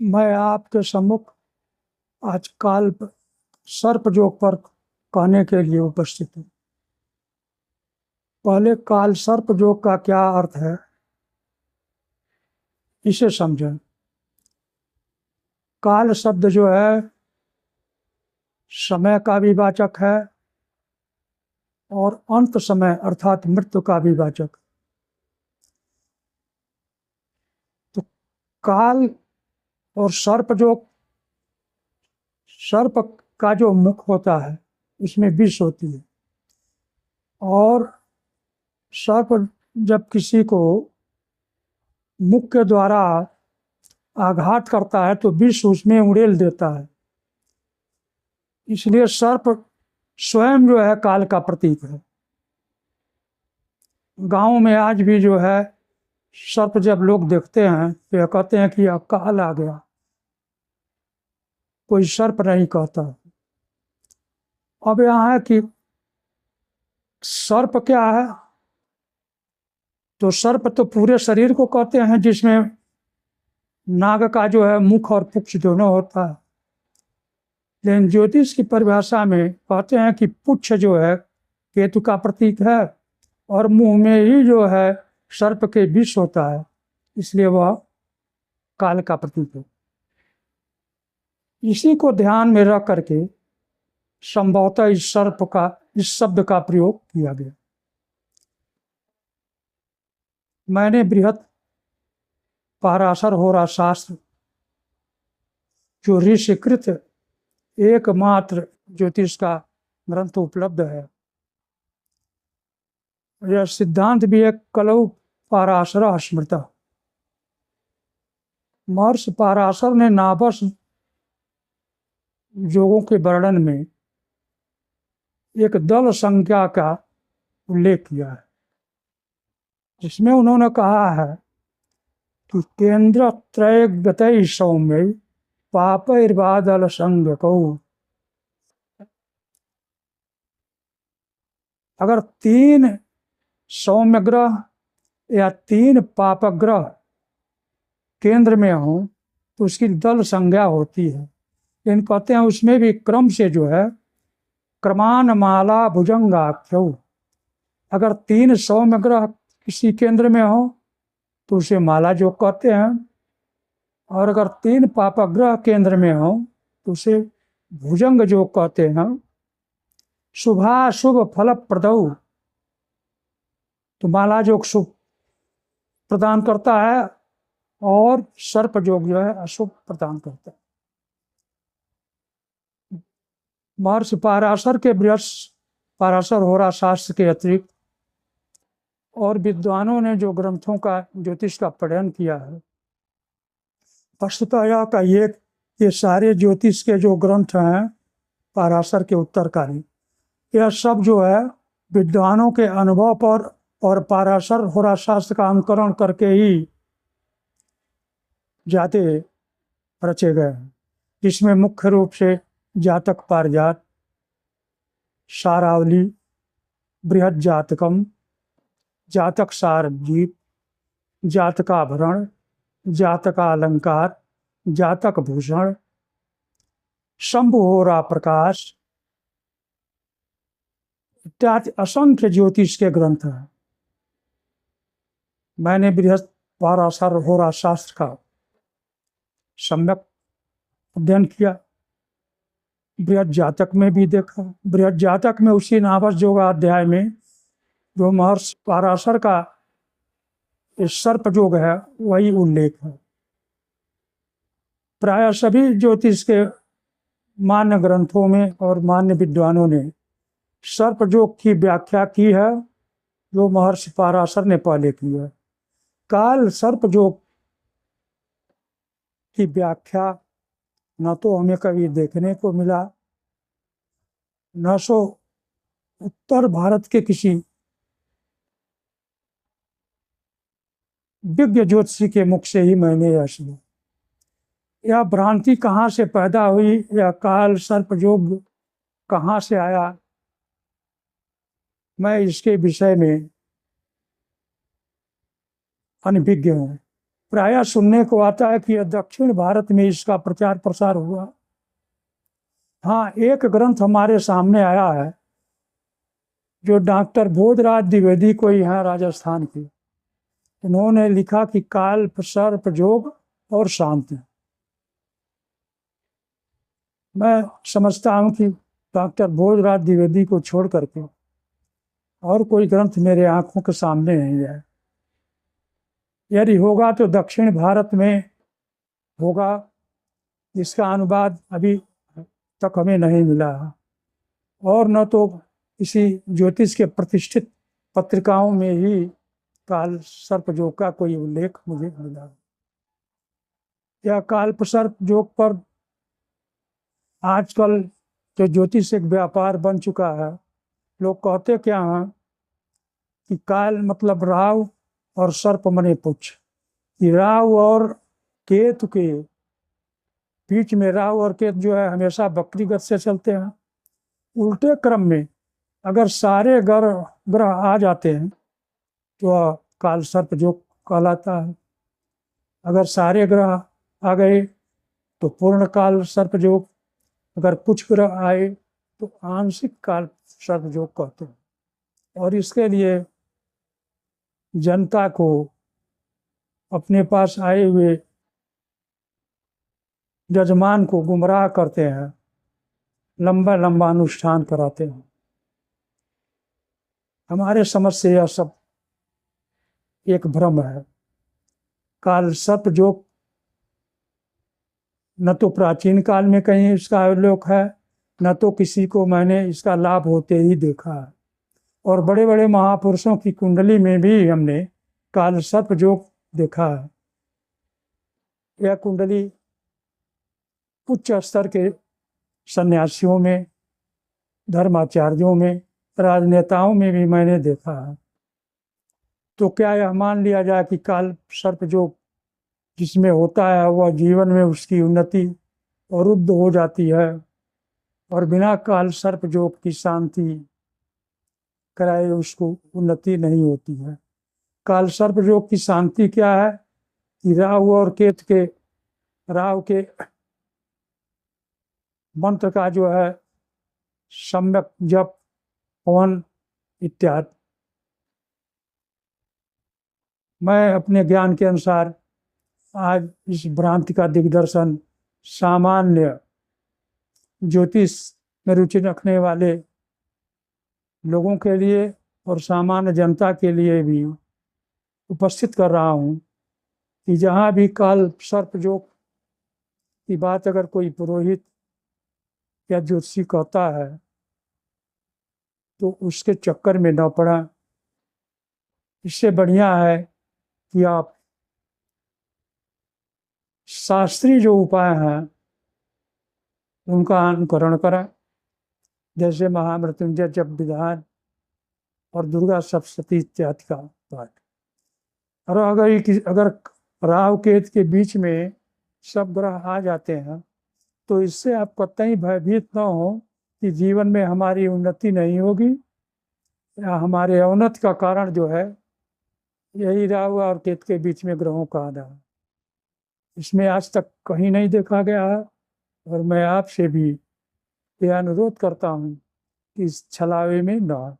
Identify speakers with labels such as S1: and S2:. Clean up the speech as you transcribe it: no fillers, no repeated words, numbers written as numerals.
S1: मैं आपके सम्मुख आज काल सर्प योग पर कहने के लिए उपस्थित हूँ। पहले काल सर्प योग का क्या अर्थ है इसे समझें। काल शब्द जो है समय का भी वाचक है और अंत समय अर्थात मृत्यु का भी वाचक। तो काल और सर्प सर्प का जो मुख होता है उसमें विष होती है और सर्प जब किसी को मुख के द्वारा आघात करता है तो विष उसमें उड़ेल देता है। इसलिए सर्प स्वयं जो है काल का प्रतीक है। गांव में आज भी जो है सर्प जब लोग देखते हैं तो यह कहते हैं कि अब काल आ गया, कोई सर्प नहीं कहता। अब यहाँ है कि सर्प क्या है, तो सर्प तो पूरे शरीर को कहते हैं जिसमें नाग का जो है मुख और पुच्छ दोनों होता है। लेकिन ज्योतिष की परिभाषा में कहते हैं कि पुच्छ जो है केतु का प्रतीक है और मुंह में ही जो है सर्प के विष होता है, इसलिए वह काल का प्रतीक है। इसी को ध्यान में रख करके संभवतः इस शब्द का प्रयोग किया गया। मैंने बृहत पाराशर होरा शास्त्र जो ऋषिकृत एकमात्र ज्योतिष का ग्रंथ उपलब्ध है, यह सिद्धांत भी एक कलौ पाराशर स्मृत। महर्षि पाराशर ने नाभस योगों के वर्णन में एक दल संख्या का उल्लेख किया है, जिसमें उन्होंने कहा है कि केंद्र त्रयगत सौम्य पापैर्बादल संज्ञको। अगर 3 सौम्य ग्रह या 3 पापग्रह केंद्र में हो तो उसकी दल संज्ञा होती है। लेकिन कहते हैं उसमें भी क्रम से जो है क्रमान माला भुजंगाख्यो। अगर 3 सौम्य ग्रह किसी केंद्र में हो तो उसे माला योग कहते हैं, और अगर 3 पापग्रह केंद्र में हो तो उसे भुजंग योग कहते हैं। शुभाशुभ फल प्रदौ, तो माला योग शुभ प्रदान करता है और सर्प योग जो है अशुभ प्रदान करता है। महर्षि पाराशर के बृहत पाराशर होरा शास्त्र के अतिरिक्त और विद्वानों ने जो ग्रंथों का ज्योतिष का पठन किया है, वस्तुतः यह कहिए ये सारे ज्योतिष के जो ग्रंथ हैं पाराशर के उत्तरकारी, यह सब जो है विद्वानों के अनुभव पर और पाराशर होरा शास्त्र का अनुकरण करके ही जाते रचे गए हैं, जिसमें मुख्य रूप से जातक पारिजात, सारावली, बृहद जातकम, जातक सारजीत, जातकाभरण, जातका अलंकार, जातक भूषण, शंभु होरा प्रकाश इत्यादि असंख्य ज्योतिष के ग्रंथ हैं। मैंने बृहद पाराशर होरा शास्त्र का सम्यक अध्ययन किया, बृहद जातक में भी देखा। बृहद जातक में उसी नाभस योगाध्याय में जो महर्षि पाराशर का सर्प योग है वही उल्लेख है। प्राय सभी ज्योतिष के मान्य ग्रंथों में और मान्य विद्वानों ने सर्प योग की व्याख्या की है जो महर्षि पाराशर ने पहले की है। काल सर्प योग की व्याख्या न तो हमें कभी देखने को मिला, न सो उत्तर भारत के किसी विज्ञ ज्योतिषी के मुख से ही मैंने यह सुना। यह भ्रांति कहाँ से पैदा हुई, यह काल सर्प योग कहाँ से आया, मैं इसके विषय में अनभिज्ञ हूँ। प्रायः सुनने को आता है कि दक्षिण भारत में इसका प्रचार प्रसार हुआ। हाँ, एक ग्रंथ हमारे सामने आया है जो डॉक्टर भोजराज द्विवेदी को यहाँ राजस्थान की, उन्होंने लिखा कि काल्प सर्प योग और शांति। मैं समझता हूँ कि डॉक्टर भोजराज द्विवेदी को छोड़ करके और कोई ग्रंथ मेरे आंखों के सामने नहीं है। यदि होगा तो दक्षिण भारत में होगा, जिसका अनुवाद अभी तक हमें नहीं मिला, और न तो किसी ज्योतिष के प्रतिष्ठित पत्रिकाओं में ही काल सर्प योग का कोई उल्लेख मुझे मिला। यह काल्प सर्प योग पर आजकल जो ज्योतिष एक व्यापार बन चुका है। लोग कहते क्या हैं कि काल मतलब राहु और सर्प मने पुच्छ, कि राहु और केतु के बीच में, राहु और केतु जो है हमेशा वक्री गति से चलते हैं। उल्टे क्रम में अगर सारे ग्रह आ जाते हैं तो काल सर्प योग कहलाता है। अगर सारे ग्रह आ गए तो पूर्ण काल सर्प योग, अगर कुछ ग्रह आए तो आंशिक काल सर्प योग कहते हैं। और इसके लिए जनता को अपने पास आए हुए जजमान को गुमराह करते हैं, लंबा लंबा अनुष्ठान कराते हैं। हमारे समझ से यह सब एक भ्रम है। काल सर्प योग न तो प्राचीन काल में कहीं इसका उल्लेख है, न तो किसी को मैंने इसका लाभ होते ही देखा है। और बड़े बड़े महापुरुषों की कुंडली में भी हमने काल सर्प योग देखा है। यह कुंडली उच्च स्तर के सन्यासियों में, धर्माचार्यों में, राजनेताओं में भी मैंने देखा है। तो क्या यह मान लिया जाए कि काल सर्प योग जिसमें होता है वह जीवन में उसकी उन्नति अवरुद्ध हो जाती है, और बिना काल सर्प योग की शांति कराए उसको उन्नति नहीं होती है। काल सर्प योग की शांति क्या है कि राहु और केतु के, राहु के मंत्र का जो है सम्यक जप, हवन इत्यादि। मैं अपने ज्ञान के अनुसार आज इस भ्रांति का दिग्दर्शन सामान्य ज्योतिष में रुचि रखने वाले लोगों के लिए और सामान्य जनता के लिए भी उपस्थित कर रहा हूँ कि जहाँ भी काल सर्प योग की बात अगर कोई पुरोहित या ज्योतिषी कहता है तो उसके चक्कर में न पड़ा। इससे बढ़िया है कि आप शास्त्रीय जो उपाय हैं उनका अनुकरण करें, जैसे महामृत्युंजय जप विधान और दुर्गा सप्तशती इत्यादि का पाठ। और अगर राहु केतु के बीच में सब ग्रह आ जाते हैं तो इससे आप कतई भयभीत न हो कि जीवन में हमारी उन्नति नहीं होगी, या हमारे अवनति का कारण जो है यही राहु और केतु के बीच में ग्रहों का आना है। इसमें आज तक कहीं नहीं देखा गया है, और मैं आपसे भी यह अनुरोध करता हूँ कि इस छलावे में न